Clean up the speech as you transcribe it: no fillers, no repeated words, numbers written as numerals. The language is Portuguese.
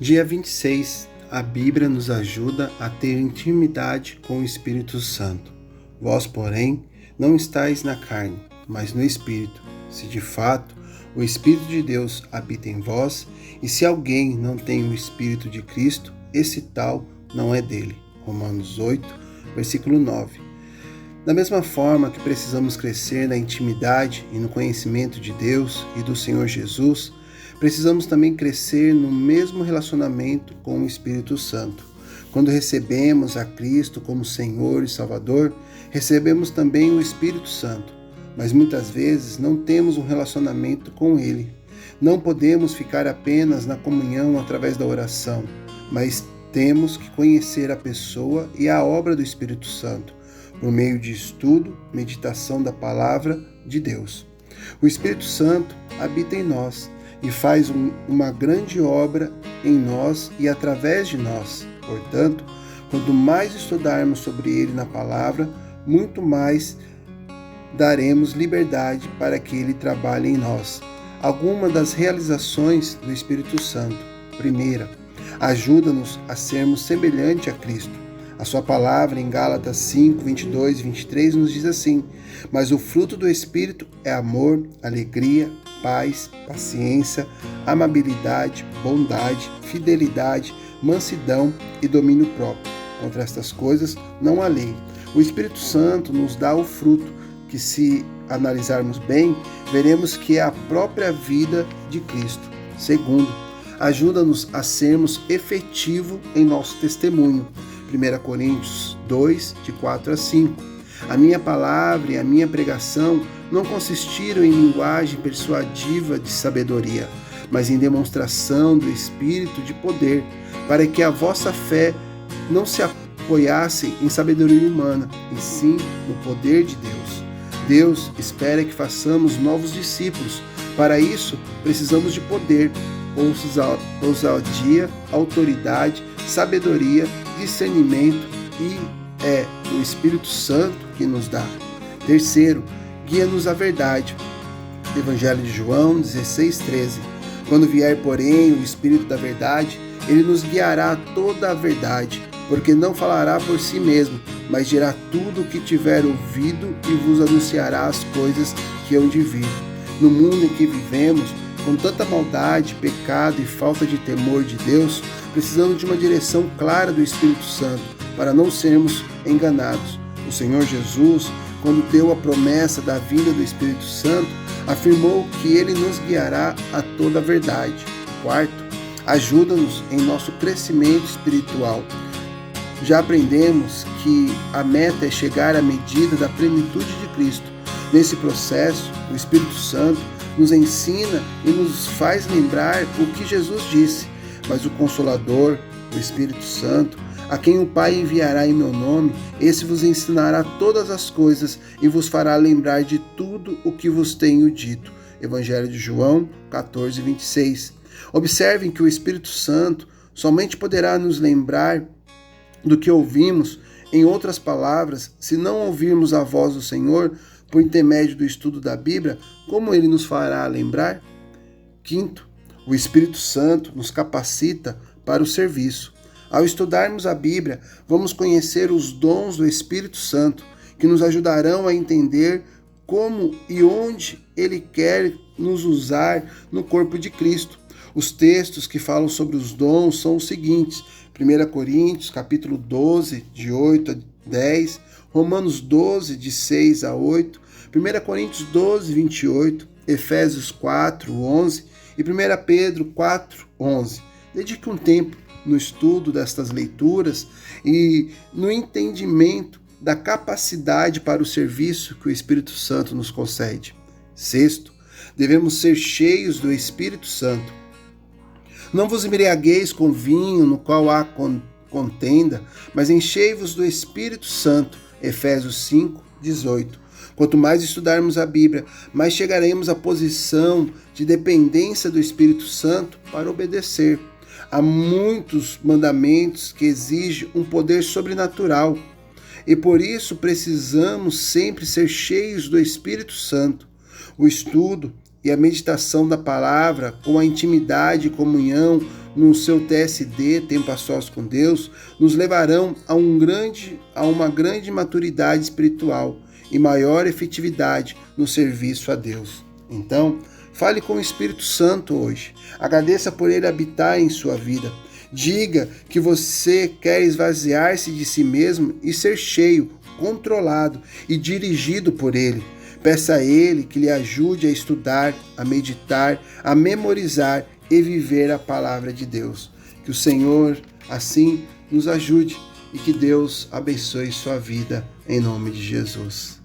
Dia 26. A Bíblia nos ajuda a ter intimidade com o Espírito Santo. Vós, porém, não estáis na carne, mas no Espírito, se de fato o Espírito de Deus habita em vós, e se alguém não tem o Espírito de Cristo, esse tal não é dele. Romanos 8, versículo 9. Da mesma forma que precisamos crescer na intimidade e no conhecimento de Deus e do Senhor Jesus, precisamos também crescer no mesmo relacionamento com o Espírito Santo. Quando recebemos a Cristo como Senhor e Salvador, recebemos também o Espírito Santo, mas muitas vezes não temos um relacionamento com Ele. Não podemos ficar apenas na comunhão através da oração, mas temos que conhecer a pessoa e a obra do Espírito Santo, por meio de estudo, meditação da Palavra de Deus. O Espírito Santo habita em nós e faz uma grande obra em nós e através de nós. Portanto, quanto mais estudarmos sobre Ele na Palavra, muito mais daremos liberdade para que Ele trabalhe em nós. Algumas das realizações do Espírito Santo. Primeira, ajuda-nos a sermos semelhantes a Cristo. A sua palavra em Gálatas 5, 22 e 23 nos diz assim: mas o fruto do Espírito é amor, alegria, paz, paciência, amabilidade, bondade, fidelidade, mansidão e domínio próprio. Contra estas coisas não há lei. O Espírito Santo nos dá o fruto, que se analisarmos bem, veremos que é a própria vida de Cristo. Segundo, ajuda-nos a sermos efetivos em nosso testemunho. 1 Coríntios 2, de 4 a 5. A minha palavra e a minha pregação não consistiram em linguagem persuasiva de sabedoria, mas em demonstração do Espírito de poder, para que a vossa fé não se apoiasse em sabedoria humana, e sim no poder de Deus. Deus espera que façamos novos discípulos. Para isso, precisamos de poder, ousadia, autoridade, sabedoria, discernimento, e é o Espírito Santo que nos dá. Terceiro, guia-nos à verdade. Evangelho de João 16:13. Quando vier, porém, o Espírito da verdade, ele nos guiará a toda a verdade, porque não falará por si mesmo, mas dirá tudo o que tiver ouvido e vos anunciará as coisas que hão de vir. No mundo em que vivemos, com tanta maldade, pecado e falta de temor de Deus, precisamos de uma direção clara do Espírito Santo para não sermos enganados. O Senhor Jesus, quando deu a promessa da vinda do Espírito Santo, afirmou que ele nos guiará a toda a verdade. Quarto, ajuda-nos em nosso crescimento espiritual. Já aprendemos que a meta é chegar à medida da plenitude de Cristo. Nesse processo, o Espírito Santo nos ensina e nos faz lembrar o que Jesus disse: mas o Consolador, o Espírito Santo, a quem o Pai enviará em meu nome, esse vos ensinará todas as coisas e vos fará lembrar de tudo o que vos tenho dito. Evangelho de João 14, 26. Observem que o Espírito Santo somente poderá nos lembrar do que ouvimos. Em outras palavras, se não ouvirmos a voz do Senhor por intermédio do estudo da Bíblia, como ele nos fará lembrar? Quinto, o Espírito Santo nos capacita para o serviço. Ao estudarmos a Bíblia, vamos conhecer os dons do Espírito Santo, que nos ajudarão a entender como e onde ele quer nos usar no corpo de Cristo. Os textos que falam sobre os dons são os seguintes: 1 Coríntios, capítulo 12, de 8 a 10, Romanos 12, de 6 a 8, 1 Coríntios 12, 28, Efésios 4, 11 e 1 Pedro 4, 11. Dedique um tempo no estudo destas leituras e no entendimento da capacidade para o serviço que o Espírito Santo nos concede. Sexto, devemos ser cheios do Espírito Santo. Não vos embriagueis com vinho, no qual há contenda, mas enchei-vos do Espírito Santo. Efésios 5, 18. Quanto mais estudarmos a Bíblia, mais chegaremos à posição de dependência do Espírito Santo para obedecer. Há muitos mandamentos que exigem um poder sobrenatural, e por isso precisamos sempre ser cheios do Espírito Santo. O estudo e a meditação da palavra com a intimidade e comunhão no seu TSD, Tempo a Sós com Deus, nos levarão a uma grande maturidade espiritual e maior efetividade no serviço a Deus. Então, fale com o Espírito Santo hoje. Agradeça por ele habitar em sua vida. Diga que você quer esvaziar-se de si mesmo e ser cheio, controlado e dirigido por ele. Peça a ele que lhe ajude a estudar, a meditar, a memorizar e viver a palavra de Deus. Que o Senhor, assim, nos ajude e que Deus abençoe sua vida, em nome de Jesus.